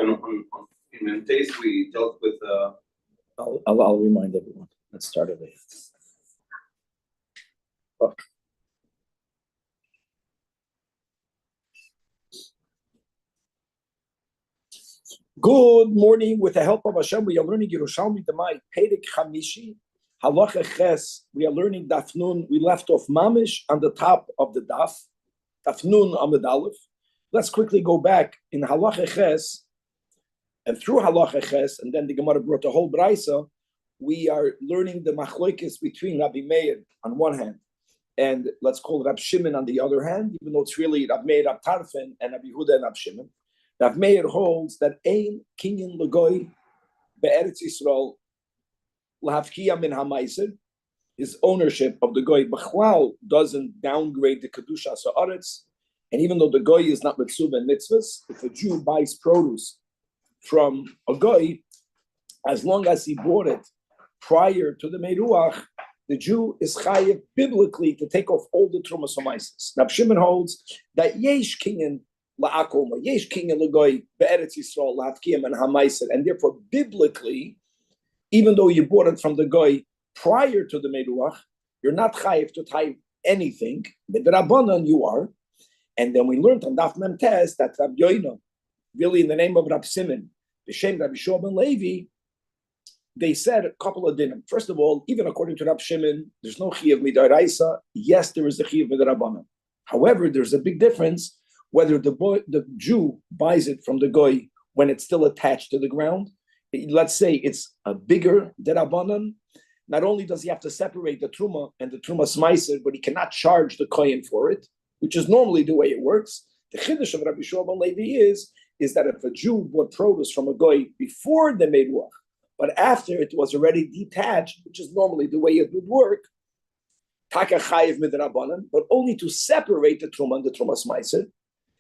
in Mentes we dealt with. I'll remind everyone. Let's start it. Oh. Good morning. With the help of Hashem, we are learning Yerushalmi Demai Perek Chamishi Halacha Ches. We are learning Daf Nun. We left off Mamish on the top of the Daf. Daf Nun Amud Aleph. Let's quickly go back in Halacha Ches, and through Halacha Ches, and then the Gemara brought the whole Braisa. We are learning the Machlokes between Rabbi Meir on one hand, and let's call it Rab Shimon on the other hand, even though it's really Rab Meir, Rab Tarfon, and Rabbi Yehuda and Rab Shimon. Rab Meir holds that ein kinyan legoy be'eretz Yisrael lahavkiya min hamaiser. His ownership of the goy b'chlal doesn't downgrade the kedusha ha'aretz, and even though the goy is not mitzvah and mitzvahs, if a Jew buys produce from a goy, as long as he bought it prior to the Meruach, the Jew is chayiv biblically to take off all the trumas hamaises. Rab Shimon holds that yesh kinyan la'akoma, yesh kinyan legoy be'eretz Yisrael lahavkiya min hamaiser, and therefore biblically, even though you bought it from the goy prior to the Meruach, you're not chayiv to tie anything. But the Rabbanan you are. And then we learned on Daf Mem Tes that Rab Yoina, really in the name of Rab Simon, B'Shem Rabbi Shua ben Levi, they said a couple of dinim. First of all, even according to Rab Shimon, there's no chiyuv midaraisa. Yes, there is a chiyuv midarabbanan. However, there's a big difference whether the Jew buys it from the goy when it's still attached to the ground. Let's say it's a bigger derabanan. Not only does he have to separate the truma and the truma smaiser, but he cannot charge the kohen for it, which is normally the way it works. The chiddush of Rabbi Shua ben Levi is that if a Jew bought produce from a goy before the meruach, but after it was already detached, which is normally the way it would work, taka chayiv midrabanan, but only to separate the truma and the truma smaiser,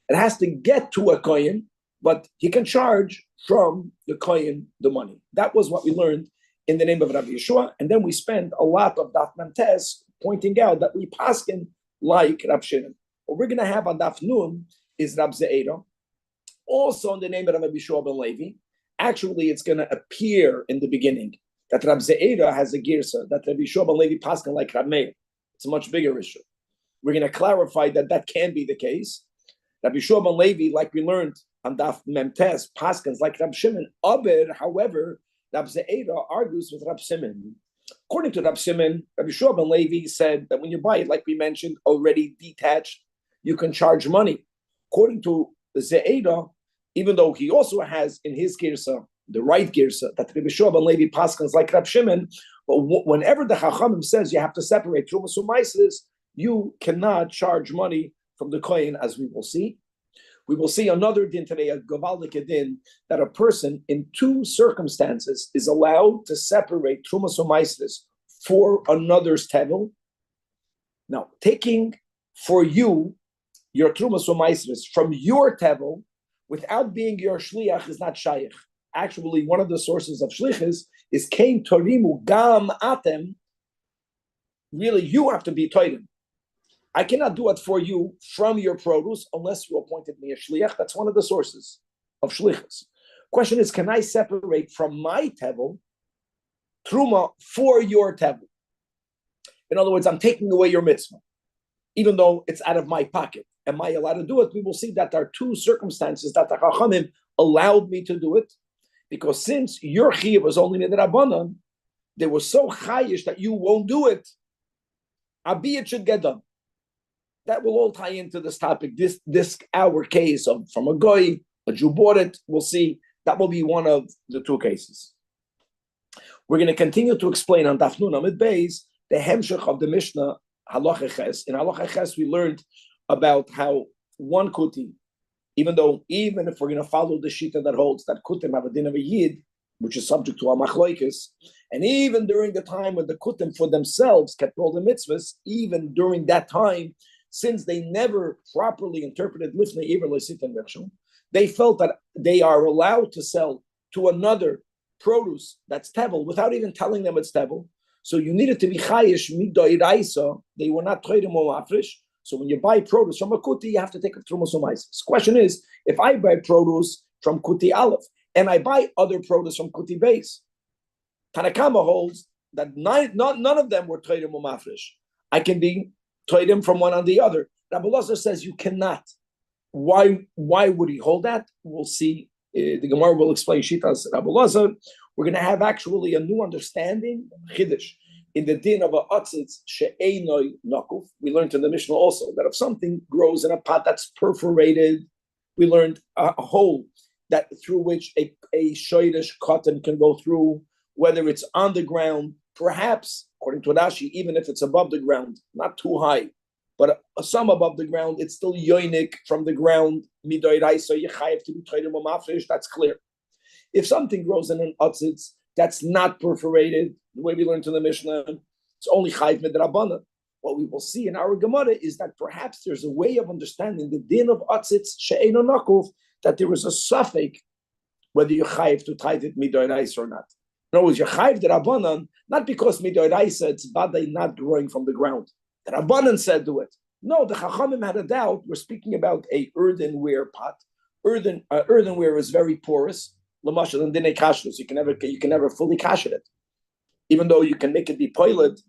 it has to get to a kohen, but he can charge from the kohen the money. That was what we learned in the name of Rabbi Yeshua, and then we spent a lot of Daf Mem Tes pointing out that we paskin like Rab Shimon. What we're going to have on Daf Nun is Rab Ze'era, also in the name of Rabbi Yeshua ben Levi. Actually, it's going to appear in the beginning that Rab Ze'era has a girsa, that Rabbi Yeshua ben Levi paskin like Rab Meir. It's a much bigger issue. We're going to clarify that that can be the case. Rabbi Yeshua ben Levi, like we learned on Daf Mem Tes, paskins like Rab Shimon. However, Rab Ze'era argues with Rab Shimon. According to Rab Shimon, Rabbi Yeshua ben Levi said that when you buy it, like we mentioned, already detached, you can charge money. According to Ze'era, even though he also has in his girsa, the right girsa, that Rabbi Yeshua ben Levi paskins like Rab Shimon, but whenever the Chachamim says you have to separate Trumas u'Maises, you cannot charge money from the kohen, as we will see. We will see another din today, a gavaldik din, that a person in two circumstances is allowed to separate Trumas u'Maises for another's tevel. Now, taking for you your Trumas u'Maises from your tevel without being your shliach is not shayich. Actually, one of the sources of shlichus is kein torimu gam atem. Really, you have to be toidim. I cannot do it for you from your produce unless you appointed me a shliach. That's one of the sources of shlichus. Question is, can I separate from my tevel truma for your tevel? In other words, I'm taking away your mitzvah, even though it's out of my pocket. Am I allowed to do it? We will see that there are two circumstances that the Chachamim allowed me to do it, because since your chiyuv was only midrabanan, they were so chayish that you won't do it. Abi, it should get done. That will all tie into this topic. This our case of from a goy, a Jew bought it. We'll see. That will be one of the two cases. We're going to continue to explain on Daf Nun Amid Beis the hemshech of the Mishnah Halacha Ches. In Halacha Ches, we learned about how one kuti, even if we're going to follow the shita that holds that kutim have a din of a yid, which is subject to a machloikis, and even during the time when the kutim for themselves kept all the mitzvahs, even during that time, since they never properly interpreted lifnei iver le'sitan v'chshon, they felt that they are allowed to sell to another produce that's tevel without even telling them it's tevel. So you needed to be chayish midoiraisa. They were not toidim or mafresh. So when you buy produce from a kuti, you have to take a trumas u'maises. Question is, if I buy produce from Kuti Aleph, and I buy other produce from Kuti Beis. Tanakama holds that none of them were Toidim or Mafresh. I can be Toidim from one on the other. Rabbi Lazar says you cannot. Why would he hold that? We'll see. The Gemara will explain Shitas Rabbi Lazar. We're going to have actually a new understanding, Chiddush, in the din of a Atzitz she'einoi nakuf. We learned in the Mishnah also that if something grows in a pot that's perforated, we learned a hole that through which a shoydish cotton can go through, whether it's on the ground, perhaps, according to Rashi, even if it's above the ground, not too high, but some above the ground, it's still yoinik from the ground, midoiraisa, yechayev to be toidim mafresh, that's clear. If something grows in an atzitz that's not perforated, the way we learned in the Mishnah, it's only chayiv midrabanan. What we will see in our Gemara is that perhaps there's a way of understanding the din of atzitz she'eino nakuf, that there is a suffix whether you're chayiv to tithe it midoiraisa or not. In other words, you're chayiv the Rabbanan, not because midoiraisa it's badai not growing from the ground. The Rabbanan said do it. No, the Chachamim had a doubt. We're speaking about a earthenware pot. Earthenware is very porous. L'mashal and dinei kashrus. You can never fully kasher it, even though you can make it be poiled,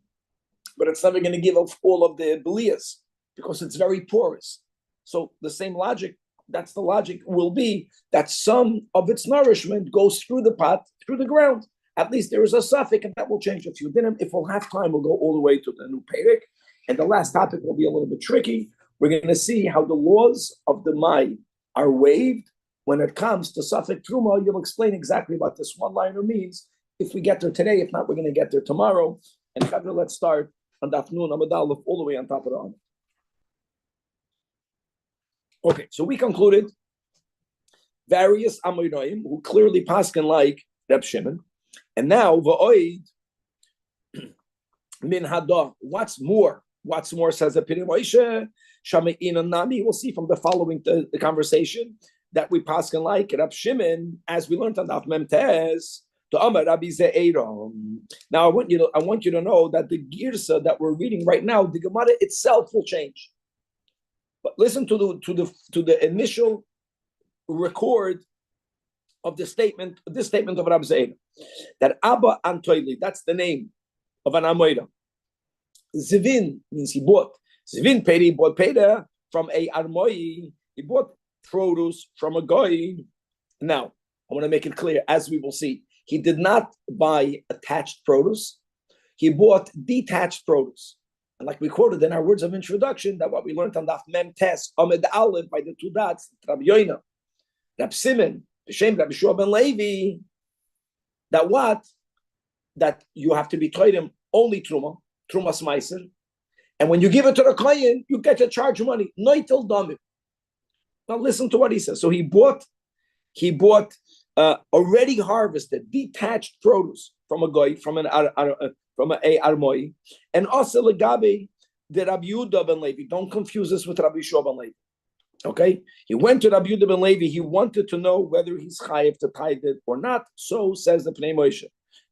but it's never going to give off all of the belias because it's very porous. So the same logic. That's the logic will be that some of its nourishment goes through the pot, through the ground. At least there is a suffix, and that will change a few dinim. If we'll have time, we'll go all the way to the new Perek. And the last topic will be a little bit tricky. We're going to see how the laws of the Mai are waived when it comes to suffix truma. You'll explain exactly what this one-liner means if we get there today. If not, we're going to get there tomorrow. And let's start on Daf Nun Amud Aleph all the way on top of the Amud. Okay, so we concluded various Amoraim who clearly paskin like Reb Shimon, and now va'oid min hadah. What's more? Says the Pirim Moshe Shamein Nami. We'll see from the following the conversation that we paskin like Reb Shimon, as we learned on Daf Mem Tes. To Amar Rabbi Ze'eram. Now I want you to know that the girsa that we're reading right now, the Gemara itself will change. But listen to the initial record of this statement of Rabbi Ze'eram, that Abba Antoili, that's the name of an Amoira. Zivin means he bought. Zivin Peri bought Peda from a Armoi. He bought produce from a Goy. Now, I want to make it clear, as we will see, he did not buy attached produce. He bought detached produce. And like we quoted in our words of introduction, that what we learned on Daf Mem Tes, Amid Aleph, by the two dots, Rabbi Yoina, Rab Simon, B'Shem Rabbi Shua ben Levi, that you have to be toidim only Trumas Meiser, and when you give it to the Kohen, you get to charge money, noitel damim. Now listen to what he says. So he bought already harvested, detached produce from a goy, from a armoi, and also legabe the Rabbi Yehuda ben Levi. Don't confuse this with Rabbi Shua ben Levi. Okay, he went to Rabbi Yehuda ben Levi. He wanted to know whether he's chayiv to tithe it or not. So says the Pnei Moshe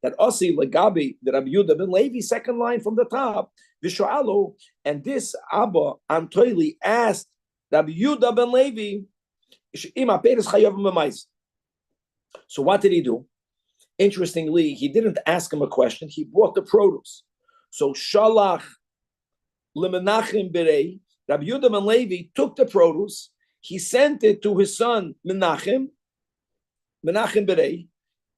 that Asi legabe the Rabbi Yehuda ben Levi. Second line from the top, Vishoalo, and this Abba Antoili asked Rabbi Yehuda ben Levi, "Ima peres chayav b'mais." So what did he do? Interestingly, he didn't ask him a question. He bought the produce. So Shalach lemenachem berei, Rabbi Yehuda ben Levi took the produce. He sent it to his son Menachem berei,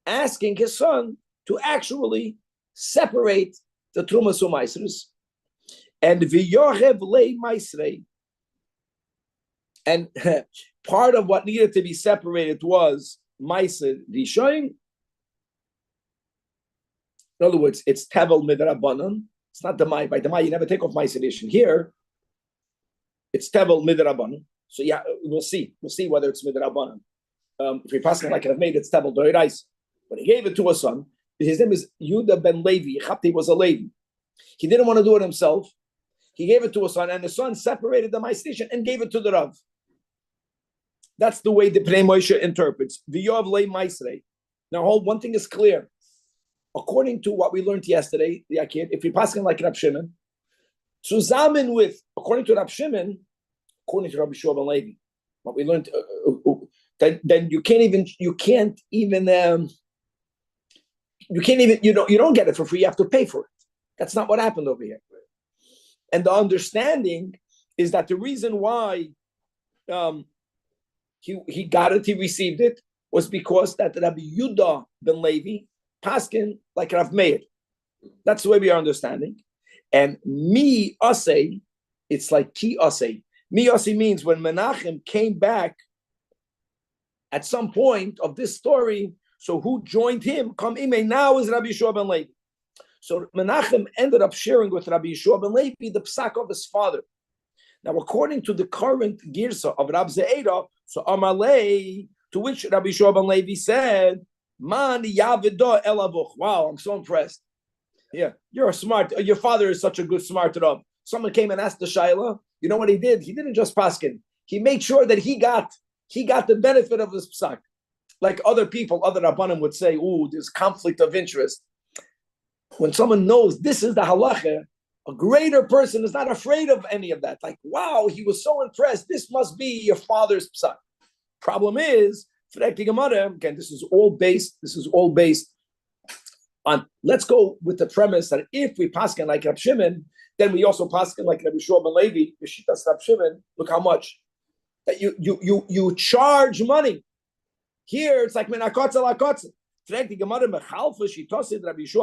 asking his son to actually separate the trumas u'maisros, and v'yorev lei maisrei. And part of what needed to be separated was Meiser Rishoin. In other words, it's Tevel Midrabanan. It's not Demai. By Demai, you never take off Meiser Rishon. Here, it's Tevel Midrabanan. So yeah, we'll see. We'll see whether it's Midrabanan. If we pass it like I've made, it's Tevel Doirais. But he gave it to a son. His name is Yehuda ben Levi. Chapti was a Levi. He didn't want to do it himself. He gave it to a son, and the son separated the Meiser Rishon and gave it to the Rav. That's the way the Pnei Moshe interprets. V'yov lei Maisrei. Now, hold, one thing is clear. According to what we learned yesterday, if we pass it like Rab Shimon, zusammen with, according to Rab Shimon, according to Rabbi Shua ben Levi, what we learned, then you can't even you don't get it for free. You have to pay for it. That's not what happened over here. And the understanding is that the reason why he got it, he received it, was because that Rabbi Yudah ben Levi paskin like Rav Meir. That's the way we are understanding. And mi asay, it's like ki asay. Mi asay means when Menachem came back at some point of this story, so who joined him? Come ime now is Rabbi Yeshua ben Levi. So Menachem ended up sharing with Rabbi Yeshua ben Levi the psak of his father. Now, according to the current girsa of Rab Ze'era, so Amalei, to which Rabbi Yeshua ben Levi said, Man yavidah elavuch. Wow, I'm so impressed. Yeah, you're a smart. Your father is such a good smart Rab. Someone came and asked the Shaila. You know what he did? He didn't just paskin. He made sure that he got the benefit of his psak. Like other people, other Rabbanim would say, "Ooh, there's conflict of interest." When someone knows this is the halacha, a greater person is not afraid of any of that. Like, wow, he was so impressed. This must be your father's psak. Problem is, again, this is all based on, let's go with the premise that if we paskin like Rab Shimon, then we also paskin like Rabbi Yeshua ben Levi, Yeshitas Rab Shimon. Look how much that you charge money. Here it's like menakotza lakotza. Rabbi Yeshua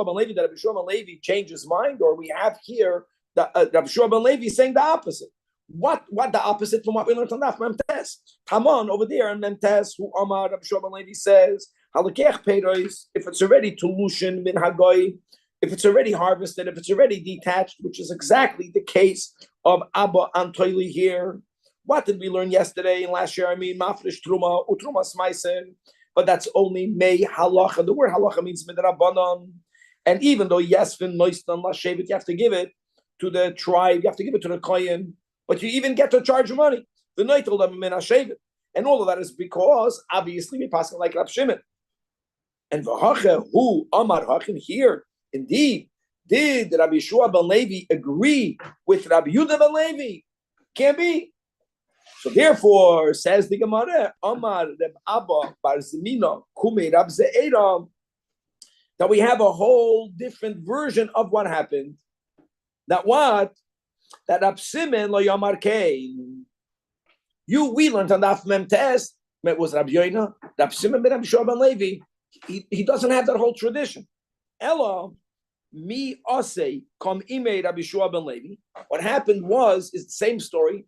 ben Levi, that Rabbi Yeshua ben Levi changed his mind, or we have here that Rabbi Yeshua ben Levi saying the opposite. What the opposite from what we learned on Daf Memtes? Haman over there in Memtes, who Amar Rabbi Yeshua ben Levi says, halakech peiros, if it's already tulushin min hagoy, if it's already harvested, if it's already detached, which is exactly the case of Abba Antoili here. What did we learn yesterday and last year? I mean, mafresh truma utruma smaisen. But that's only mei halacha. The word halacha means midrabanan. And even though yesvin noistan lashevet, you have to give it to the tribe, you have to give it to the kohen, but you even get to charge money. The noitel them min hashevet, and all of that is because obviously we pass like Rab Shimon. And v'hacha hu amar hachin here. Indeed, did Rabbi Yeshua ben Levi agree with Rabbi Yudah ben Levi? Can't be. So therefore, says the Gemara, Amar Reb Abba Bar Zemina Kumei Rab Ze'era, that we have a whole different version of what happened. That what? That Rab Simon lo Yamar Kein. We learned on Daf Memtes, it was Rab Yoina, Rab Simon ben Rabbi Yeshua ben Levi. He doesn't have that whole tradition. Ella, mi asay kom imei Rabbi Yeshua ben Levi. What happened is the same story.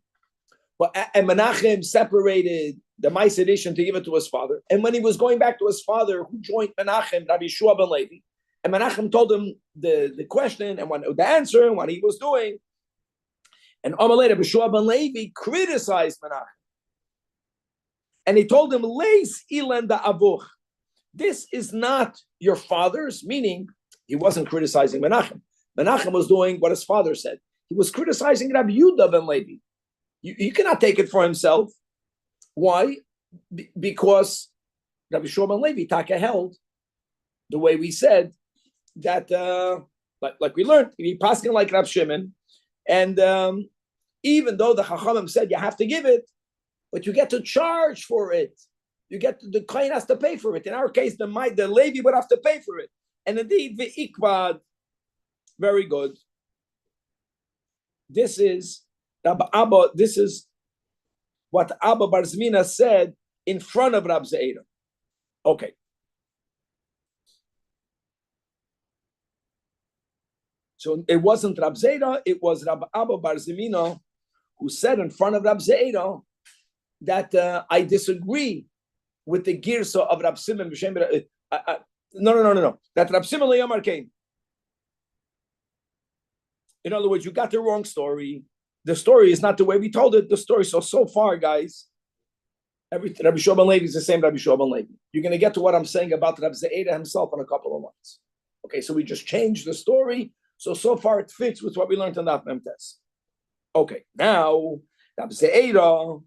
And Menachem separated the Ma'aseh edition to give it to his father. And when he was going back to his father, who joined Menachem, Rabbi Yeshua ben Levi, and Menachem told him the question and the answer and what he was doing. And Amalei Rabbi Yeshua ben Levi criticized Menachem. And he told him, Leis ilen da avuch. This is not your father's, meaning he wasn't criticizing Menachem. Menachem was doing what his father said. He was criticizing Rabbi Yudah ben Levi. You cannot take it for himself. Why? Because Rabbi Yeshua ben Levi Taka held the way we said that, like we learned, he paskin like Rab Shimon, and even though the Chachamim said you have to give it, but you get to charge for it. The kohen has to pay for it. In our case, the Levi would have to pay for it. And indeed, the ikvad, very good. This is what Abba Bar Zmina said in front of Rab Ze'era. Okay. So it wasn't Rab Ze'era, it was Abba Bar Zmina who said in front of Rab Ze'era that I disagree with the girsa of Rab Simon. No. That Rab Simon Leyamar came. In other words, you got the wrong story. The story is not the way we told it. The story, so far, guys, Rabbi Yeshua ben Levi is the same Rabbi Yeshua ben Levi. You're going to get to what I'm saying about Rabbi Ze'era himself in a couple of months. Okay, so we just changed the story. So far it fits with what we learned on that Memtes. Okay, now, Rabbi Ze'era,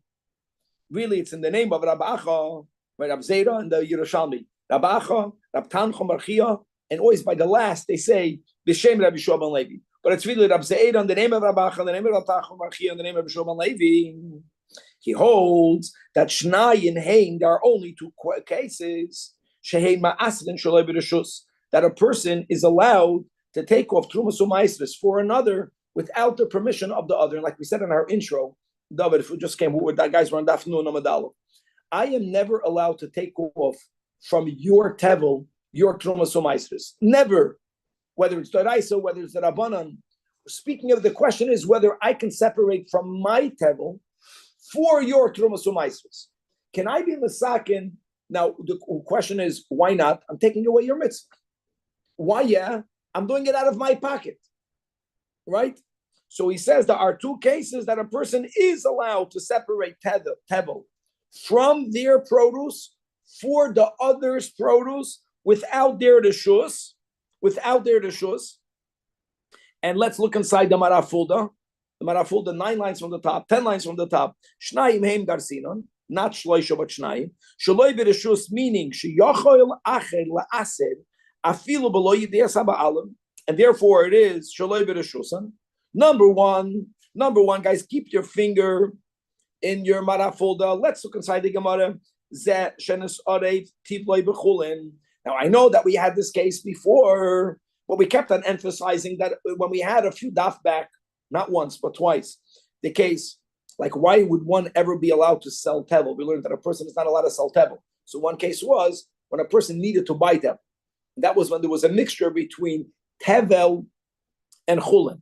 really it's in the name of Rabbi Acha, by Rabbi Ze'era and the Yerushalmi. Rabbi Acha, Rabbi Tanchum Marchia, and always by the last they say, B'Shem Rabbi Yeshua ben Levi. But it's really Rabbi Ze'era in the name of Rabbi Acha, in the name of Rabbi Tanchum Marchia, in the name of Rabbi Yeshua ben Levi. He holds that Shnai and Hain, there are only two cases, Shehein Ma'asid and Shaloi B'Reshus, that a person is allowed to take off Trumas U'Maisris for another without the permission of the other. And like we said in our intro, David, if we just came with that guys were on Daf Nun Amadalo, I am never allowed to take off from your tevel, your Trumas U'Maisris. Never. Whether it's Doraisa, whether it's the Rabbanan. Speaking of, the question is whether I can separate from my tevel for your Trumas U'Maisris. Can I be Masakin? Now, the question is, why not? I'm taking away your mitzvah. Why, yeah? I'm doing it out of my pocket. Right? So he says there are two cases that a person is allowed to separate tevel from their produce for the other's produce without their reshus. And let's look inside the Marafulda. The Marafulda, 9 lines from the top, 10 lines from the top. Shnayim heim garsinon, not shloisha but shnayim. Shloi b'reshus, meaning sheyochol acher la'ased afilu b'lo yidiyas ha'ba'alim, and therefore it is shloi b'reshusan. Number one, guys, keep your finger in your Marafulda. Let's look inside the Gemara. Zeh shenes orev tivloi b'chulin. Now I know that we had this case before. But we kept on emphasizing that when we had a few daf back, not once, but twice, the case, like why would one ever be allowed to sell tevel? We learned that a person is not allowed to sell tevel. So one case was when a person needed to buy tevel. That was when there was a mixture between tevel and chulin.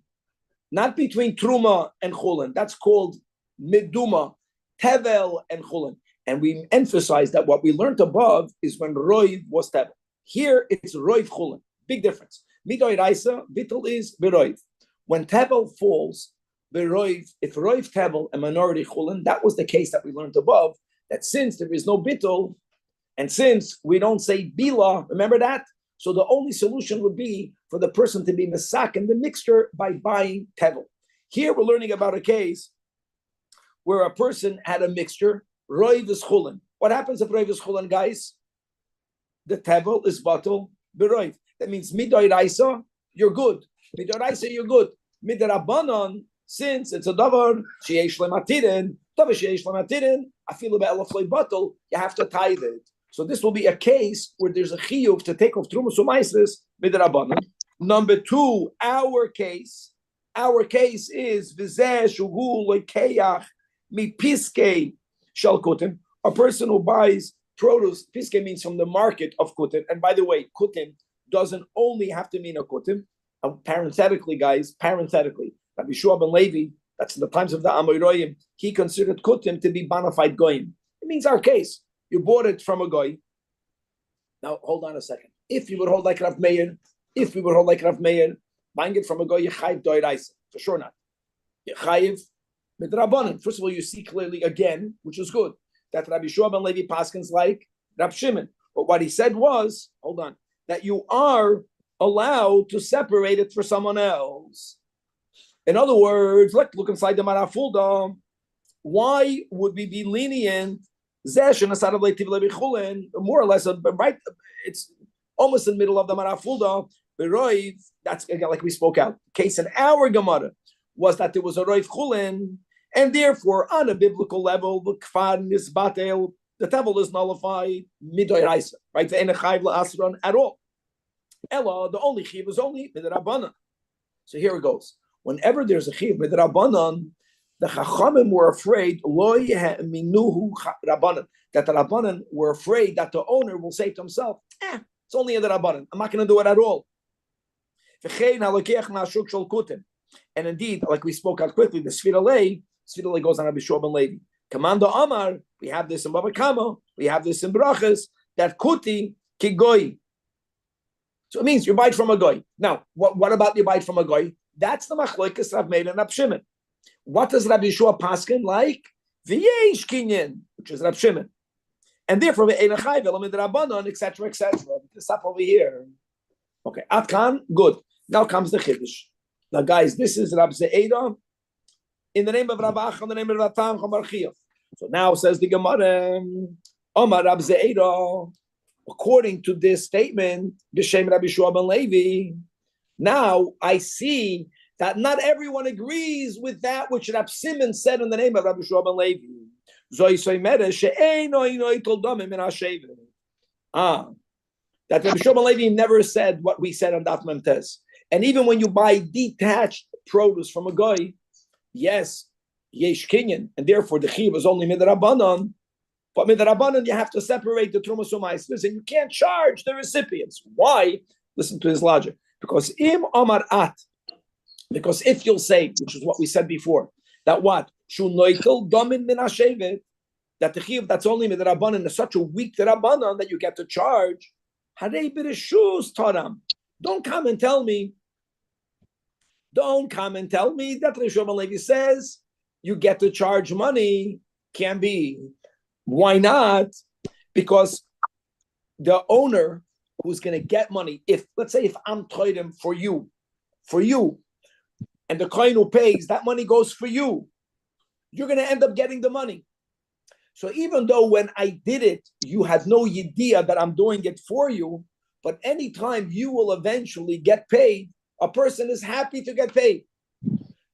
Not between truma and chulin. That's called miduma, tevel and chulin. And we emphasized that what we learned above is when roiv was tevel. Here it's roiv chulin. Big difference. Midoy Raisa, Bittul is Beroiv. When Tevel falls, Beroiv, if Roiv Tevel and minority Chulin, that was the case that we learned above, that since there is no Bittul, and since we don't say Bila, remember that? So the only solution would be for the person to be Mesak in the mixture by buying Tevel. Here we're learning about a case where a person had a mixture, Roiv is Chulin. What happens if Roiv is Chulin, guys? The Tevel is Batul Beroiv. That means Midoy Raisa, you're good. Midoy Raisa, you're good. Midoy Rabbanon, since it's a davar, sheyesh lematirin, afilu be'elafloi batel, you have to tithe it. So this will be a case where there's a chiyuv to take off trumas u'maisris Midoy Rabbanon. Number 2, our case is v'zeh shuhu lekeach mi piskei shel kutim, a person who buys produce. Piskei means from the market of kutim. And by the way, kutim doesn't only have to mean a kutim. Parenthetically, guys, Rabbi Shua ben Levi, that's in the times of the Amoraim, he considered kutim to be bona fide goyim. It means our case. You bought it from a goy. Now, hold on a second. If you would hold like Rav Meir, buying it from a goy, you chayiv doiraisa. For sure not. You chayiv midrabanan. First of all, you see clearly again, which is good, that Rabbi Shua ben Levi paskins like Rab Shimon. But what he said was, hold on, that you are allowed to separate it for someone else. In other words, let's look inside the Marafulda. Why would we be lenient? More or less, right? It's almost in the middle of the Marafulda. That's again like we spoke out. Case in our Gemara was that there was a roiv chulin, and therefore on a biblical level, the kfar nisbatel, the tevel is nullified midoy raisa, right? The ene chayv la'asron at all. Ella, the only chiv is only midrabanan. So here it goes. Whenever there's a chiv midrabanan, the chachamim were afraid lo minuhu rabbanan, that the rabbanan were afraid that the owner will say to himself, it's only in the rabbanan. I'm not going to do it at all. And indeed, like we spoke out quickly, the Sfiralei goes on Rabbi Shua ben Levi. Commando Amar, we have this in Baba Kama, we have this in Brachas, that kuti kigoy. So it means you buy it from a goy. Now, what about you buy it from a goy? That's the machlokas Rav Meir and Rab Shimon. What does Rabbi Shua paskin like? V'yesh kinyan, which is Rab Shimon. And therefore, ve'enachai ve'lamid rabbanon, etc., etc. Stop over here. Okay, Atkan, good. Now comes the Chiddush. Now, guys, this is Rab Ze'eda in the name of Rabach, in the name of Ratam Chamarchiyah. So now says the Gemara, Omar Rab Ze'eda, according to this statement, B'Shem Rabbi Shua ben Levi, now I see that not everyone agrees with that which Rab Simon said in the name of Rabbi Shua ben Levi. That Rabbi Shimon Levi never said what we said on Daf Memtes. And even when you buy detached produce from a guy, yes, yesh kinyan, and therefore the chiv is only midrabanan. But midrabanan, you have to separate the trumas u'maisvus, and you can't charge the recipients. Why? Listen to his logic. Because im amar at, because if you'll say, which is what we said before, that what shu noitel domin min hashevet, that the chiv that's only midrabanan is such a weak drabanan that you get to charge. Harei b'reshus taram. Don't come and tell me that Rabbi Shimon Levi says you get to charge money. Can't be. Why not? Because the owner who's going to get money, if let's say if I'm toidim for you, and the coin who pays, that money goes for you, you're going to end up getting the money. So even though when I did it, you had no idea that I'm doing it for you, but anytime you will eventually get paid, a person is happy to get paid.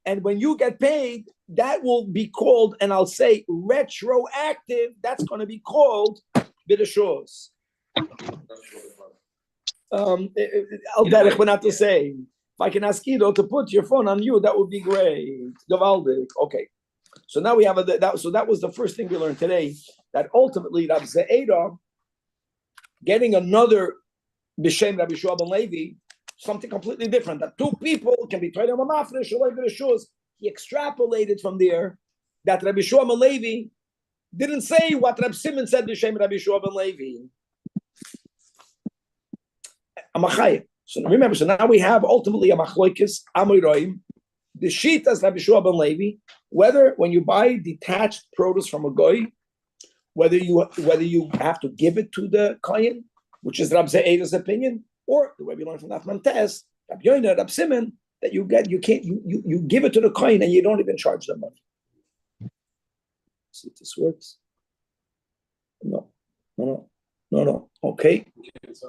And when you get paid, that will be called, and I'll say retroactive, that's going to be called bidashos. Al-Derech, we're not to say. If I can ask Ido to put your phone on you, that would be great. Gavaldik. Okay. So now we have so that was the first thing we learned today, that ultimately Rabbi Ze'eda getting another B'Shem Rabbi Shua ben Levi, something completely different, that two people can be trading on a mafresh, he extrapolated from there that Rabbi Shua ben Levi didn't say what Rabbi Simon said B'Shem Rabbi Shua ben Levi. So remember, so now we have ultimately a machloikis Amoraim. The sheet as Rabbi Shua ben Levi, whether when you buy detached produce from a goy, whether you have to give it to the kohen, which is Rabbi Ze'eda's opinion, or the way we learn from Nachman Tes, Rabbi Yoina, Rabbi Simon, that you give it to the kohen and you don't even charge them money. See if this works. No. Okay. He's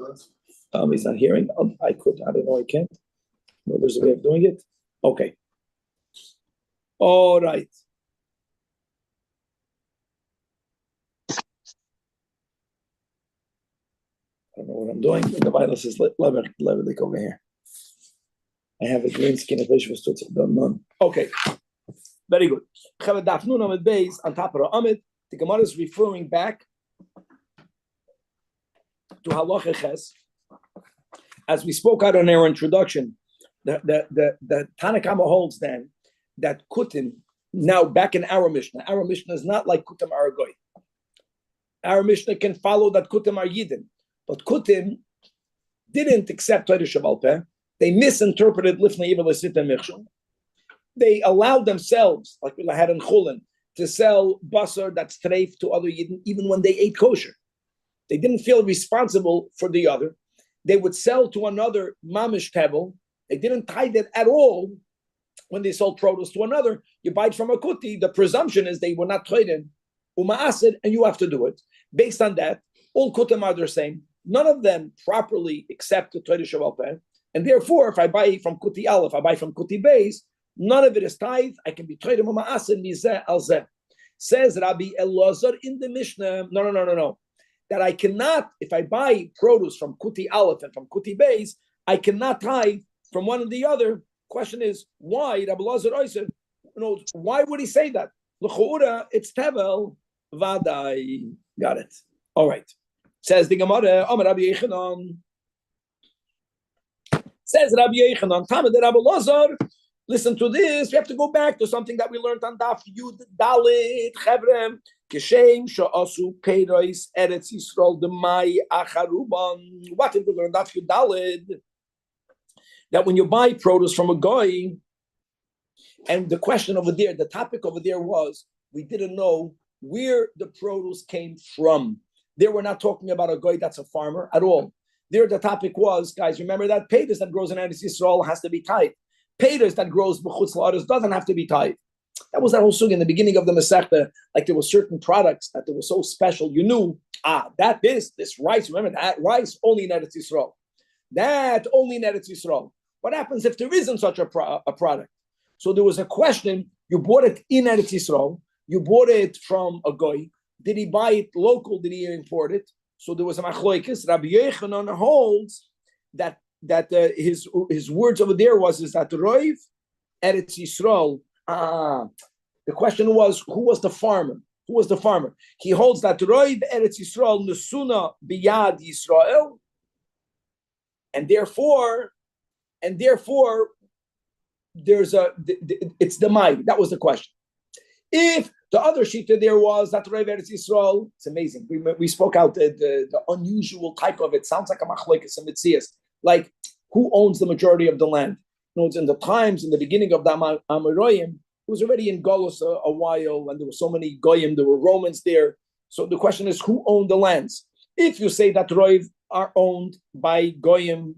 not hearing. I don't know. I can't. No, there's a way of doing it. Okay. All right. I don't know what I'm doing. The virus is levelik over here. I have a green skin. Okay. Very good. On top of the Amid, the Gemara is referring back to Halacha Ches. As we spoke out in our introduction, the Tanakama holds then that Kutim, now back in our Mishnah is not like Kutim Aragoy. Our Mishnah can follow that Kutim are Yidin, but Kutim didn't accept Torah Shabal Peh. They misinterpreted Lifnei Yivel Esita Michshon. They allowed themselves, like we had in Chulin, to sell basar that's treif to other Yidden, even when they ate kosher. They didn't feel responsible for the other. They would sell to another mamish tebel. They didn't tie that at all. When they sold produce to another, you buy it from a kuti. The presumption is they were not trading umaasid, and you have to do it. Based on that, all kutim are the same. None of them properly accept the Torah Shabbat Peh, and therefore, if I buy from kuti aleph, I buy from kuti beis, none of it is tithe. I can be trading umaasid mizeh al zeh. Says Rabbi Elazar in the Mishnah. No. That I cannot, if I buy produce from kuti aleph and from kuti beis, I cannot tithe from one or the other. Question is, why? Rabbi Elazar Oyser, why would he say that? L'chu'ura, it's tevel vadai. Got it. All right. Says the Gemara, Amar Rabbi Yechanan. Says Rabbi Yechanan, Tamid Rabbi Elazar. Listen to this. We have to go back to something that we learned on Daf Yud Dalit Chevrem. Kishem sha'asu peiros Eretz Yisrael demai acharuban. What did we learn Daf Yud Dalit? That when you buy produce from a guy, and the question over there, the topic over there was, we didn't know where the produce came from. There we're not talking about a guy that's a farmer at all. There the topic was, guys, remember that peiros that grows in Eretz Yisrael has to be tied. Peiros that grows b'chutz la'aretz doesn't have to be tied. That was that whole sugya in the beginning of the Masechta. Like there were certain products that were so special, you knew, this rice, remember that rice only in Eretz Yisrael. That only in Eretz Yisrael. What happens if there isn't such a product? So there was a question, you bought it in Eretz Yisrael, You bought it from a goy. Did he buy it local? Did he import it? So there was a machloikis. Rabbi Yochanan holds that his words over there is that Roiv Eretz Yisrael. The question was, who was the farmer? Who was the farmer? He holds that Roiv Eretz Yisrael Nesuna Biyad Yisrael, and therefore, it's the Mai. That was the question. If the other shita there was that Roiv Eretz Yisrael, it's amazing. We spoke out the unusual type of it. Sounds like a machlokes and mitzias. Like, who owns the majority of the land? You know, it's in the beginning of the Amoraim, it was already in Golos a while, and there were so many Goyim, there were Romans there. So the question is, who owned the lands? If you say that Roiv are owned by Goyim,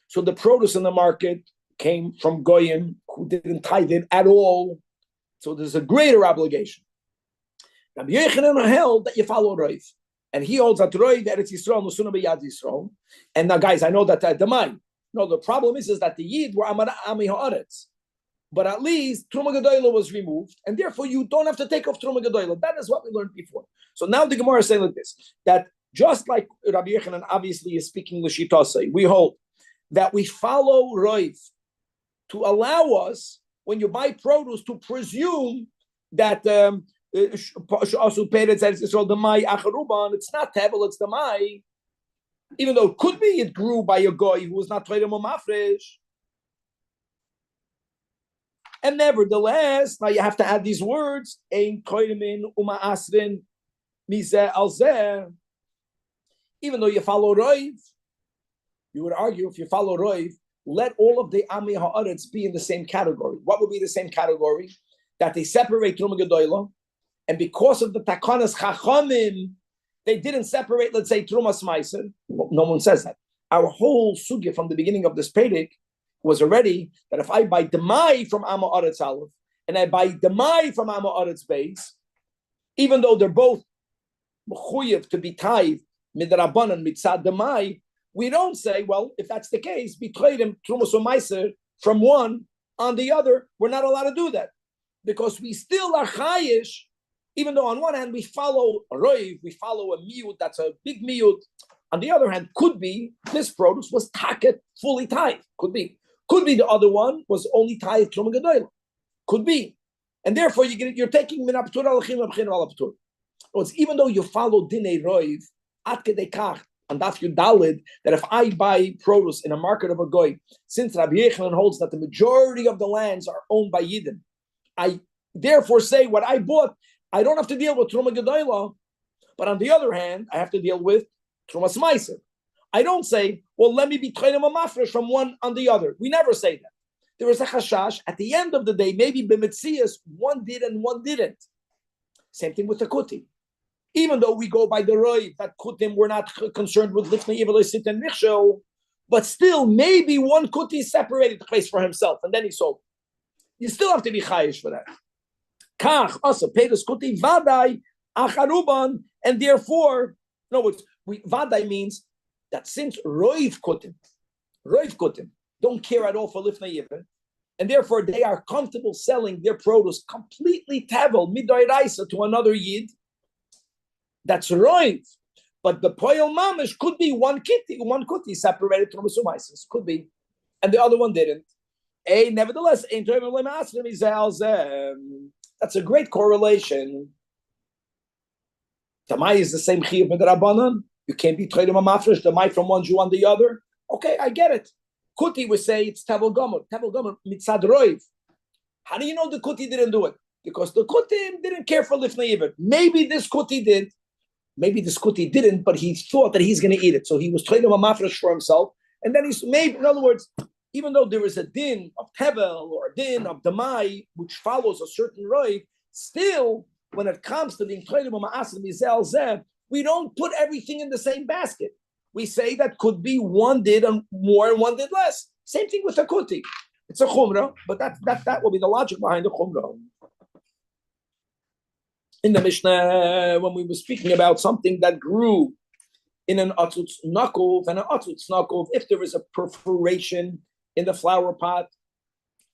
so the produce in the market came from Goyim who didn't tithe it at all. So there's a greater obligation. Rabbi Yochanan held that you follow Roiv, and he holds that Roiv Eretz Yisrael Nusuna B'Yad Yisrael. And now, guys, I know that the mind. No, the problem is that the Yid were Ami Haaretz, but at least Truma Gedoyla was removed, and therefore you don't have to take off Truma Gedoyla. That is what we learned before. So now the Gemara is saying like this: that just like Rabbi Yochanan obviously is speaking l'shitosei, we hold that we follow Roiv to allow us, when you buy produce, to presume that it's not Tevel, it's the Mai. Even though it could be it grew by a goy who was not Torah Mafresh. And nevertheless, now you have to add these words, Ein koimin uma asrin mizeh al zeh. Even though you follow Roiv, you would argue if you follow Roiv, let all of the Ami Haaretz be in the same category. What would be the same category? That they separate Truma Gedoyla, and because of the Takanas Chachamim, they didn't separate, let's say, Trumas Meiser. Well, no one says that. Our whole sugya from the beginning of this Pedic was already that if I buy Demai from Amma Aretz Aleph and I buy Demai from Amma Aretz Beis, even though they're both mechuyev to be tithe midrabanan mitzad Demai, we don't say, well, if that's the case, be him Trumas Meiser from one on the other. We're not allowed to do that because we still are chayish. Even though on one hand we follow a roiv, we follow a miut, that's a big miut. On the other hand, could be this produce was taket, fully tithe. Could be the other one was only tithe Truma Gedoyla. Could be. And therefore you're taking min aptur alachim abchin al aptur. Even though you follow dinei roiv, at kedei kach, and daf yudalid, that if I buy produce in a market of a goy, since Rabbi Yochanan holds that the majority of the lands are owned by Yidden, I therefore say what I bought, I don't have to deal with Truma Gedoyla, but on the other hand, I have to deal with Trumas Meiser. I don't say, well, let me be Tchayim Mafresh from one on the other. We never say that. There is a chashash. At the end of the day, maybe b'metzias, one did and one didn't. Same thing with the kuti. Even though we go by the roy, that kutim, we're not concerned with Lifnei Yivel Sit and Michshel, but still, maybe one kuti separated the place for himself, and then he sold. You still have to be chayish for that. Kach also Pedus Kuti Vadai Acharuban, and therefore, no, Vadai means that since Roiv Kutim don't care at all for Lifnei Yivin, and therefore they are comfortable selling their produce completely Tavel Midoiraisa to another Yid. That's Roiv, but the Poyel Mamish could be one kuti separated from Sumaisis, could be, and the other one didn't. Nevertheless, that's a great correlation. Tamai is the same chiyuv midrabanan. You can't be tchayim mafresh Tamai from one Jew on the other. Okay, I get it. Kuti would say it's Tevel Gomer mitzad roiv. How do you know the Kuti didn't do it? Because the Kuti didn't care for Lifnei Yivin. Maybe this Kuti did. Maybe this Kuti didn't, but he thought that he's going to eat it. So he was tchayim mafresh for himself. And then he's maybe, in other words, even though there is a din of Tevel or a din of Damai, which follows a certain roiv, still, when it comes to the Incredible Ma'asim Mizel Zeh, we don't put everything in the same basket. We say that could be one did more and one did less. Same thing with the Kuti. It's a Chumrah, but that will be the logic behind the Chumrah. In the Mishnah, when we were speaking about something that grew in an Atzutz Nakov, and an Atzutz Nakov, if there is a perforation in the flower pot,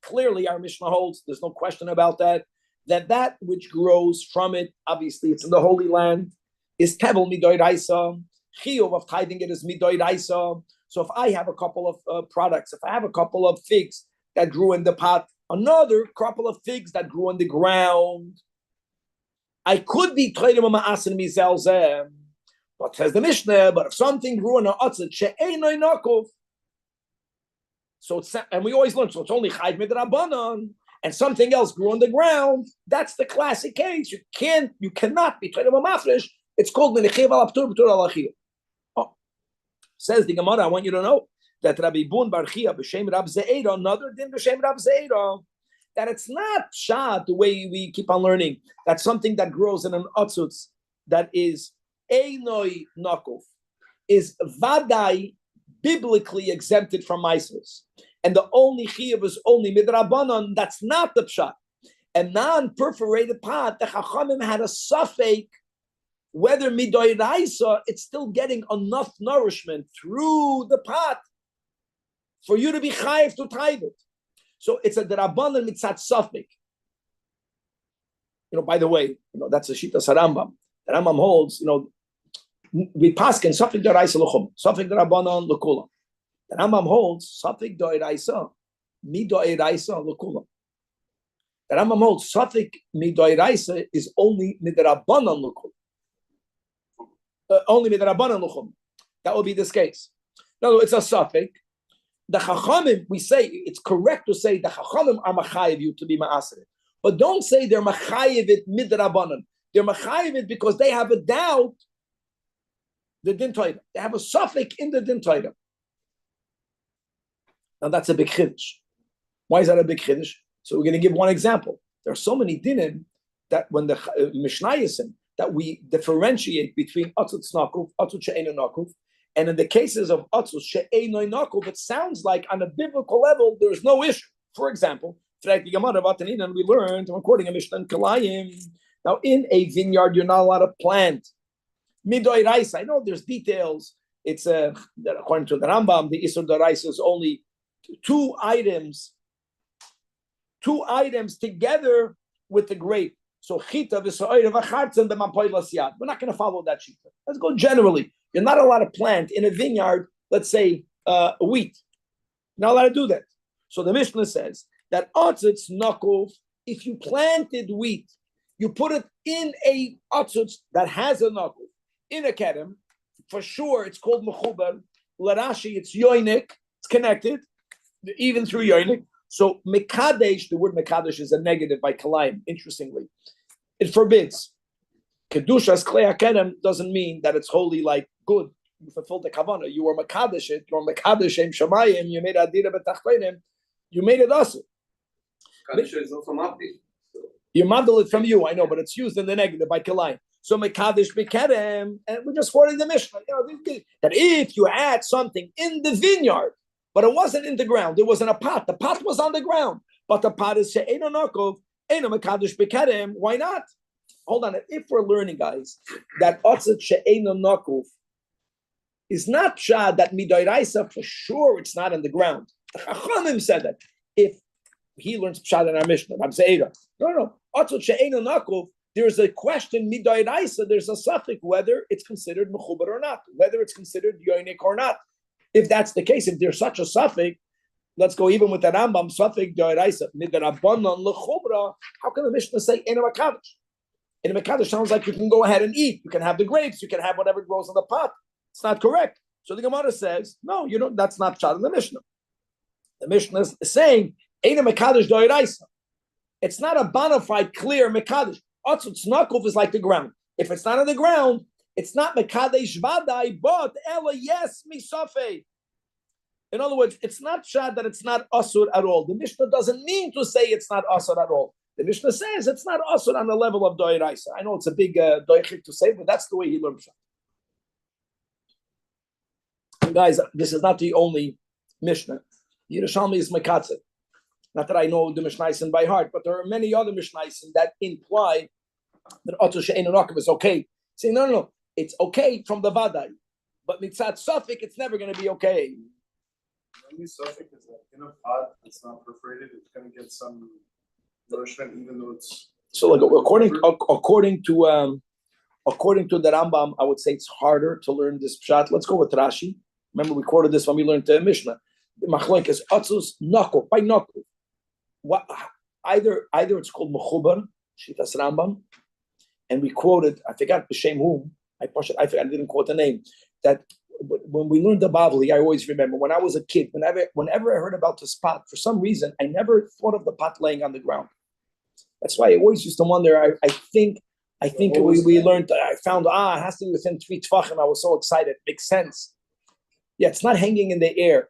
clearly our Mishnah holds, there's no question about that, that which grows from it, obviously it's in the Holy Land, is tevel midoiraisa. Chiyuv of tithing it is midoiraisa. So if I have a couple of products, if I have a couple of figs that grew in the pot, another couple of figs that grew on the ground, I could be tithing ma'asin mizelzeh. But says the Mishnah, but if something grew in an otzet she'einoi nakov, so it's, and we always learn, so it's only chayv midrabanan, and something else grew on the ground. That's the classic case. You cannot be trying to mafresh. It's called menichiv al aptur b'tur al achiyah. Oh, says the Gemara. I want you to know that Rabbi Bun Bar Chia b'shem Rab Zeira, another din b'shem Rab Zeira, that it's not shad the way we keep on learning. That's something that grows in an otzutz that is einoi nakov, is vadai biblically exempted from Maisos. And the only chiyuv is only midrabanan. That's not the pshat. A non-perforated pot, the Chachamim had a suffix whether midoiraisa, it's still getting enough nourishment through the pot for you to be chayiv to tithe it. So it's a drabanan mitzat suffix. By the way, that's a shita sarambam. The Rambam holds, we paskin suffix deraisa luchum, suffix drabanan lekula. The Rambam holds suffix doiraisa, midoiraisa lekula. The Rambam holds suffix midoiraisa is only midrabanan lekula. Only midrabanan luchum. That will be this case. No, it's a suffix. The Chachamim, we say it's correct to say the Chachamim are machayev you to be ma'aser. But don't say they're machayev it midrabanan. They're machayev it because they have a doubt. The din Torah. They have a suffix in the din Torah. Now that's a big chiddush. Why is that a big chiddush? So we're going to give one example. There are so many dinim that when the Mishnayos that we differentiate between atzut nakuf, atzut she'eino nakuf, and in the cases of atzut she'eino nakuf, it sounds like on a biblical level there is no issue. For example, we learned, I'm quoting a Mishnah in Kalayim. Now, in a vineyard, you're not allowed to plant midoy rice. I know there's details. It's according to the Rambam, the Isur Daraisa is only two items together with the grape. So chita v'sa'ir v'chartzen b'mapoy l'siyad. We're not going to follow that shita. Let's go generally. You're not allowed to plant in a vineyard, let's say, wheat. You're not allowed to do that. So the Mishnah says that atzutz nakuf, if you planted wheat, you put it in a atzutz that has a nakuf, in a kedem, for sure it's called mechubar. L'rashi, it's yoinik, it's connected, even through yoinik. So mekadesh, the word mekadesh is a negative by kalayim, interestingly. It forbids. Kedushas klei hakedem doesn't mean that it's wholly like good. You fulfilled the kavanah. You were mekadesh it. You were mekadesh em shamayim. You made adira betachtonim. You made it also. Mekadesh is also mabdil. You model it from you, I know, but it's used in the negative by kalayim. So mekadesh bekedem, and we're just quoting the Mishnah. That if you had something in the vineyard, but it wasn't in the ground, it was in a pot. The pot was on the ground, but the pot is she'eino nakov, eino mekadesh bekedem. Why not? Hold on. If we're learning, guys, that otzet she'eino nakov is not shad that midoiraisa, for sure it's not in the ground. The Chachamim said that. If he learns pshat in our Mishnah, no. Otzet she'eino nakov, there's a question midoiraisa. There's a suffix whether it's considered mechubar or not, whether it's considered yoinik or not. If that's the case, if there's such a suffix, let's go even with the Rambam suffix doiraisa midrabanan lechubra. How can the Mishnah say in a mekadesh? In a mekadesh sounds like you can go ahead and eat. You can have the grapes. You can have whatever grows in the pot. It's not correct. So the Gemara says, no, you don't. That's not shad in the Mishnah. The Mishnah is saying in a mekadesh doiraisa. It's not a bona fide clear mekadesh. Otzut nakuf is like the ground. If it's not on the ground, it's not mekadesh vadai, but ela yes misafei. In other words, it's not shad that it's not asur at all. The Mishnah doesn't mean to say it's not asur at all. The Mishnah says it's not asur on the level of doiraisa. I know it's a big doichik to say, but that's the way he learned shad. And guys, this is not the only Mishnah. Yerushalmi is mekatzeh. Not that I know the Mishnayos by heart, but there are many other Mishnayos that imply that otzut she'eino nakov is okay. Say no. It's okay from the Vadai, but mitzat suffix, it's never going to be okay. The only suffix is that in a pot that's not perforated, it's going to get some nourishment, even though it's So, like according to the Rambam, I would say it's harder to learn this pshat. Let's go with Rashi. Remember, we quoted this when we learned the Mishnah. The machlok is atzus nako by nako. What either it's called mechubar shitas Rambam, and we quoted. I forgot b'shem whom. I didn't quote the name. That when we learned the Bavli, I always remember when I was a kid. Whenever I heard about the pot, for some reason, I never thought of the pot laying on the ground. That's why I always used to wonder. I think we learned. I found it has to be within 3 tvachim. I was so excited. Makes sense. Yeah, it's not hanging in the air.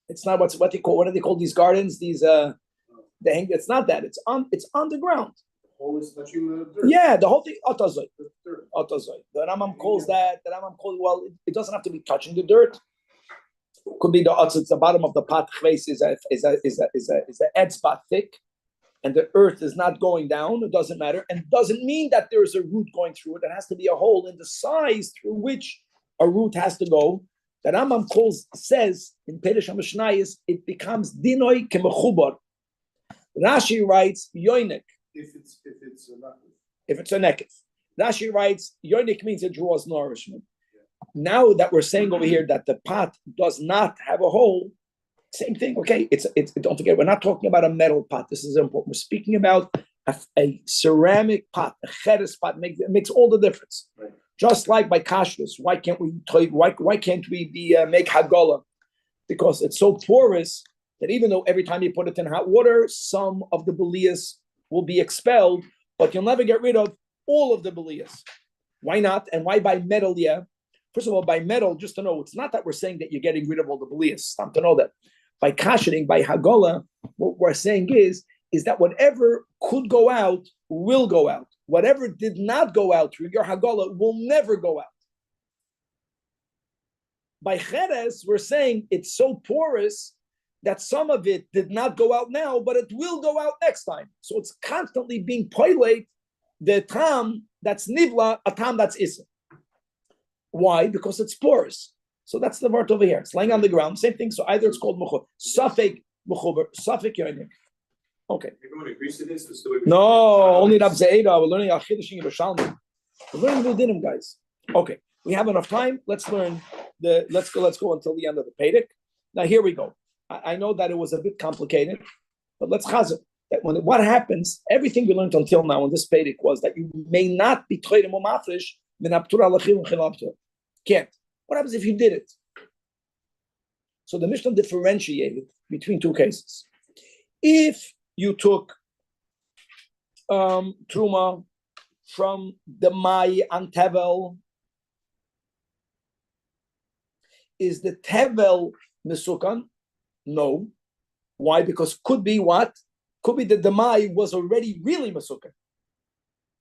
It's not what they call. What do they call these gardens? These they hang. It's not that. It's on the ground. Always touching the dirt. Yeah, the whole thing. Otazoi. The Rambam calls that. The Rambam calls it doesn't have to be touching the dirt. Could be it's the bottom of the pot. Chveis is a etzba thick, and the earth is not going down. It doesn't matter, and it doesn't mean that there is a root going through it. There has to be a hole in the size through which a root has to go. The Rambam says in Perish HaMishnayos, it becomes dinoi kemechubar. Rashi writes yoinik. If it's a nekef. If it's a nekef. Rashi writes yoinik means it draws nourishment. Yeah. Now that we're saying over here that the pot does not have a hole, same thing. Okay, it's don't forget, we're not talking about a metal pot. This is important. We're speaking about a ceramic pot, a cheres pot. It makes all the difference. Right. Just like by kashrus, why can't we make hagolah? Because it's so porous that even though every time you put it in hot water, some of the belias will be expelled, but you'll never get rid of all of the belias. Why not? And why by metal? Yeah. First of all, by metal, just to know, it's not that we're saying that you're getting rid of all the belias. Stop to know that. By kashering, by hagolah, what we're saying is that whatever could go out will go out. Whatever did not go out through your hagolah will never go out. By cheres, we're saying it's so porous that some of it did not go out now, but it will go out next time. So it's constantly being poilate the tam that's nivla, a tam that's issa. Why? Because it's porous. So that's the word over here. It's laying on the ground. Same thing. So either it's called mechubar, safek mechubar, safek yonik. Okay. No, only Rab Zajac. We're learning al Chiddush in Yerushalmi. We're learning the dinim, guys. Okay, we have enough time. Let's learn Let's go until the end of the Pedic. Now here we go. I know that it was a bit complicated, but let's chazir that what happens. Everything we learned until now in this Pedic was that you may not be toirim or mafresh min aptur alachil and can't. What happens if you did it? So the Mishnah differentiated between two cases. If you took truma from the mai and tevel, is the tevel mesukan? No. Why? Because could be what? Could be that the mai was already really mesukan.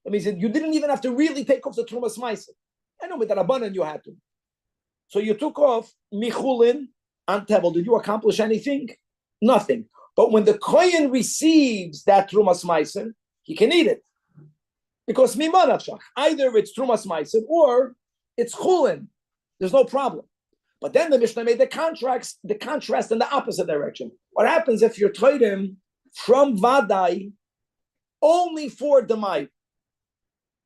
That means that you didn't even have to really take off the trumas ma'aser. I know with the rabbanan you had to. So you took off michulin and tevel. Did you accomplish anything? Nothing. But when the kohen receives that trumas ma'aser, he can eat it. Because mimanachach, either it's trumas ma'aser or it's chulin. There's no problem. But then the Mishnah made the contrast in the opposite direction. What happens if you're toidim from vadai only for the mai?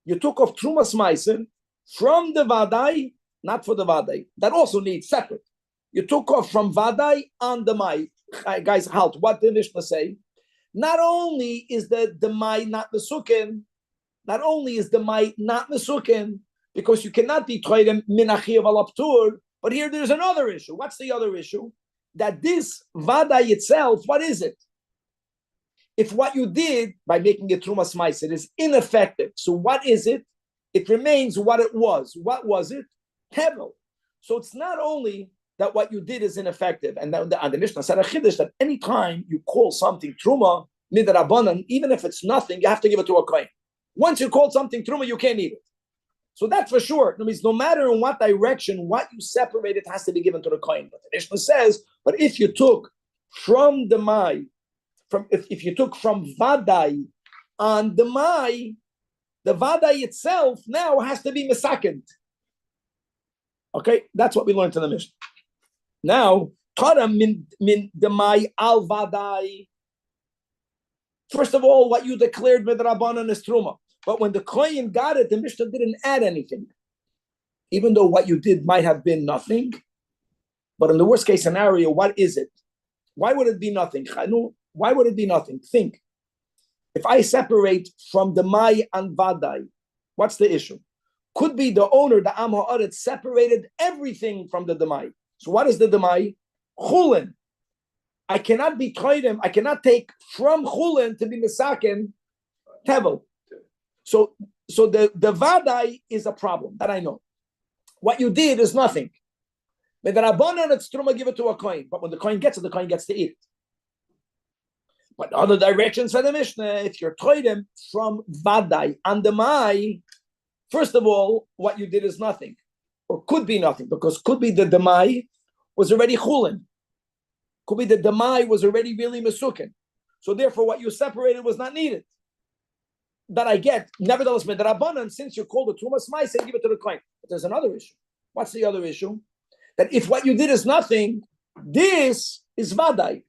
You took off trumas ma'aser from the vadai, not for the vadai. That also needs separate. You took off from vadai on the mai. Guys, halt. What did the Mishnah say? Not only is the mai not mesukin, because you cannot be toidim min achiv al aptur. But here there's another issue. What's the other issue? That this vadai itself, what is it? If what you did by making it trumas ma'aser is ineffective, so what is it? It remains what it was. What was it? Hevel. So it's not only that what you did is ineffective, and the Mishnah said a chiddush that any time you call something truma midrabanan, even if it's nothing, you have to give it to a kohen. Once you call something truma, you can't eat it. So that's for sure. That means no matter in what direction, what you separate, it has to be given to the kohen. But the Mishnah says, but if you took from the mai, if you took from vadai on the mai, the vadai itself now has to be misakent. Okay, that's what we learned in the Mishnah. Now, tara min the mai al vadai. First of all, what you declared midrabanan is truma. But when the kohen got it, the Mishnah didn't add anything. Even though what you did might have been nothing. But in the worst case scenario, what is it? Why would it be nothing? Why would it be nothing? Think. If I separate from the Mai and Vadai, what's the issue? Could be the owner, the Am Ha'aretz, separated everything from the Demai. So what is the Demai? Chulin. I cannot be Toidem, I cannot take from Chulin to be Misaken Tevel. So the Vadai is a problem, that I know. What you did is nothing. But the Rabbanan, it's Truma, give it to a coin. But when the coin gets it, the coin gets to eat it. But other directions for the Mishnah, if you're Toidem from Vadai and the Mai, first of all, what you did is nothing, or could be nothing, because could be the Demai was already Chulin. Could be the Demai was already really Mesukin. So therefore, what you separated was not needed. That I get. Nevertheless, Medrabanan, since you called the Trumas Mai, say give it to the coin. But there's another issue. What's the other issue? That if what you did is nothing, this is Vadai.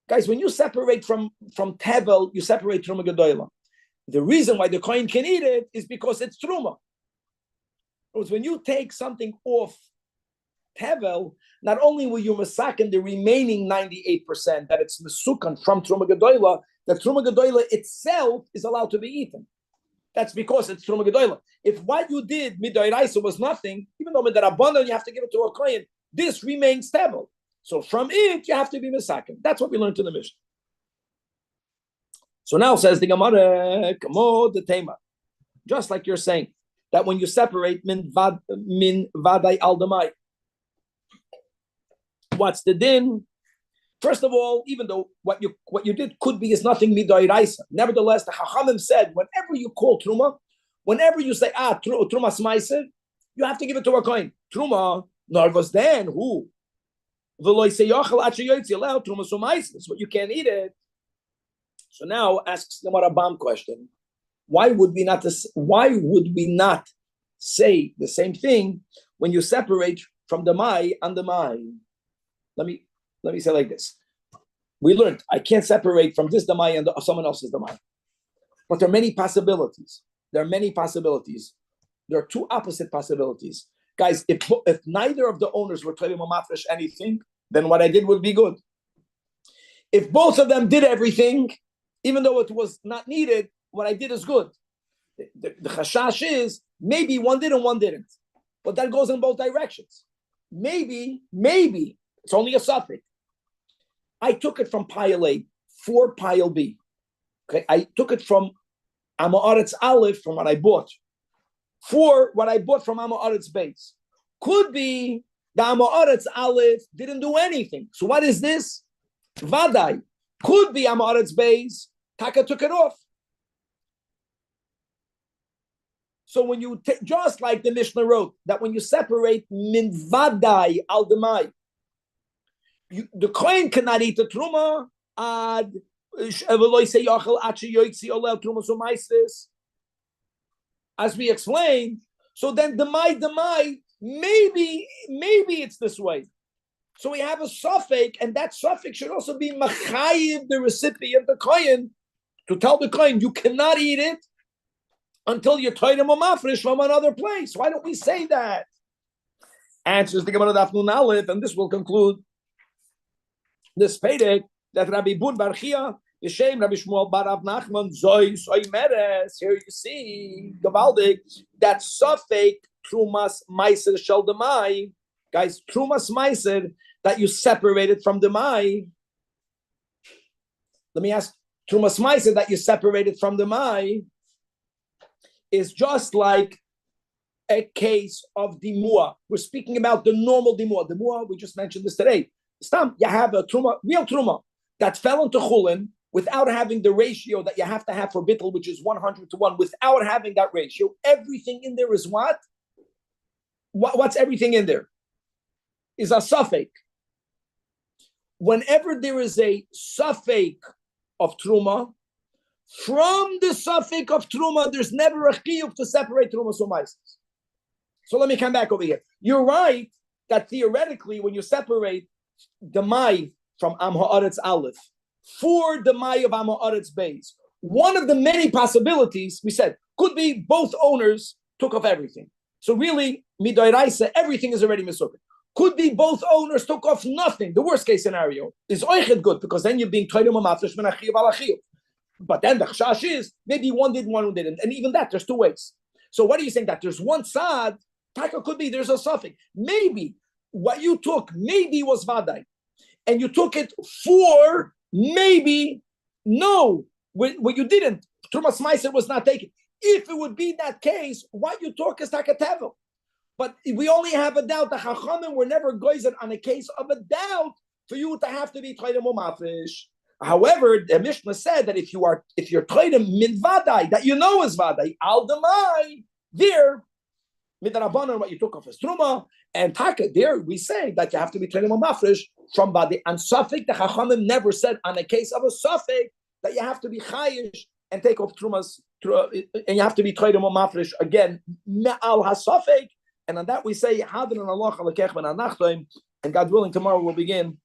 Guys, when you separate from Tevel, you separate Truma Gedoyla. The reason why the coin can eat it is because it's Truma. Because when you take something off Tevel, not only will you masaken the remaining 98% that it's Mesukan from Truma Gedoyla, the Truma Gedoyla itself is allowed to be eaten. That's because it's Truma Gedoyla. If what you did, Midoiraisa, was nothing, even though Midarabbanan, you have to give it to a coin, this remains Tevel. So from it, you have to be Mesaken. That's what we learned in the Mishnah. So now says the Gemara, Kamo the Tema. Just like you're saying, that when you separate min vadai al demai, what's the din? First of all, even though what you did could be is nothing midoiraisa, nevertheless, the Chachamim said, whenever you call truma, whenever you say truma smaiser, you have to give it to a coin. Truma, nor was then who? That's what you can't eat it. So now asks the Marabam question: why would we not say the same thing when you separate from the Mai and the Mai? Let me say like this. We learned I can't separate from this Damai and someone else's Damai. But there are many possibilities. There are two opposite possibilities. Guys, if neither of the owners were Tevim or Mafresh anything, then what I did would be good. If both of them did everything, even though it was not needed, what I did is good. The chashash is maybe one did and one didn't. But that goes in both directions. Maybe, it's only a suffix. I took it from pile A for pile B. Okay, I took it from Amaret's Aleph, from what I bought, for what I bought from Amaret's base. Could be the Amaret's Aleph didn't do anything. So what is this? Vadai. Could be Amaret's base. Taka took it off. So when you just like the Mishnah wrote, that when you separate min vadai al demai, the kohen cannot eat the truma as we explained. So then demai, maybe it's this way. So we have a suffix, and that suffix should also be machayiv, the recipient, the kohen, to tell the kohen you cannot eat it until you're tied him a mafresh from another place. Why don't we say that? Answers the Gemara Daf Nun Aleph, and this will conclude this payday that Rabbi Bun Bar Chia, Yeshem Rabbi Shmuel Bar Rav Nachman, Zoy Meres. Here you see, Gavaldik, that suffix Trumas Meiser Shel Demai, guys, Trumas Meiser that you separated from Demai. Let me ask, Trumas Meiser that you separated from Demai is just like a case of dimua. We're speaking about the normal dimua. Dimua, we just mentioned this today. Stam, you have a truma, real truma, that fell into chulin without having the ratio that you have to have for bittul, which is 100 to 1, without having that ratio. Everything in there is what? What's everything in there? Is a suffix. Whenever there is a suffix of truma, from the suffix of truma, there's never a chiyuv to separate trumas from maises. So let me come back over here. You're right that theoretically, when you separate the mai from Am Ha'aretz Aleph for the mai of Am Ha'aretz base, one of the many possibilities we said could be both owners took off everything. So really, midoiraisa, everything is already misukah. Could be both owners took off nothing. The worst case scenario is oichet good, because then you're being toidem mafresh min achiyuv al achiyuv. But then the chashash is maybe one did, one didn't, and even that there's two ways. So what are you saying, that there's one side? Taka could be there's a suffix. Maybe what you took maybe was vadai, and you took it for maybe no. What you didn't, Trumas Meiser was not taken. If it would be that case, what you talk is takatevel. But we only have a doubt. The Chachamim were never goyzer on a case of a doubt for you to have to be toidem u'mafresh. However, the Mishnah said that if you're toidem min vadai, that you know is vadai, al demai, there, midarabanan, what you took off as truma, and taka, there we say that you have to be toidem u'mafresh from vadai. And suffix, the Chachamim never said on a case of a suffix that you have to be chayish and take off trumas, and you have to be toidem u'mafresh again, me'al hasafek. And on that we say, and God willing, tomorrow we'll begin.